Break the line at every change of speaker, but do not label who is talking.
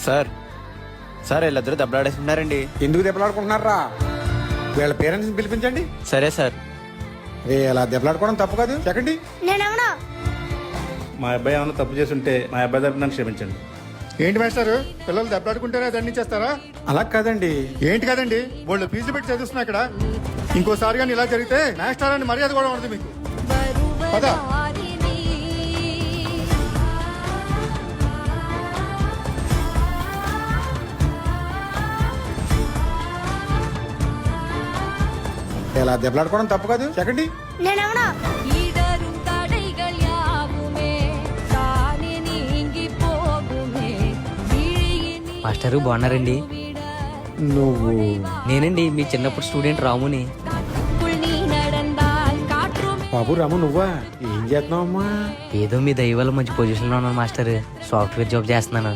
Sir sir వీళ్ళిద్దరూ దెబ్బలాడేస్తున్నారండి.
ఎందుకు దెబ్బలాడుకుంటున్నారా? వీళ్ళ పేరెంట్స్ని పిలిపించండి.
సరే సార్.
రే అలా దెబ్బలాడుకోవడం తప్పు కాదు. చెక్కండి.
నేనెవనా?
మా అబ్బాయి ఏమైనా తప్పు చేస్తుంటే మా అబ్బాయి తరపున నన్ను క్షమించండి.
ఏంటి మాస్టర్, పిల్లలు దెబ్బలాడుకుంటేనే దండించేస్తారా?
అలా కాదండి.
ఏంటి కదండి, వాళ్ళు ఫీజు పెట్టి చదివిస్తున్నా ఇక్కడ. ఇంకోసారి కానీ ఇలా జరిగితే మాస్టర్ అని మర్యాద కూడా ఉండదు మీకు. పద.
ఇలా దెబ్బలాడుకోవడం తప్పు కాదు. చెక్కండి.
నేనెవనా?
మాస్టరు బాగున్నారండి?
నువ్వు
నేనండి మీ చిన్నప్పుడు స్టూడెంట్ రాముని.
బాబు రాము నువ్వా? ఏం చేస్తున్నావమ్మా?
ఏదో మీ దయ వల్ల మంచి పొజిషన్లో ఉన్నాను మాస్టర్. సాఫ్ట్వేర్ జాబ్ చేస్తున్నాను.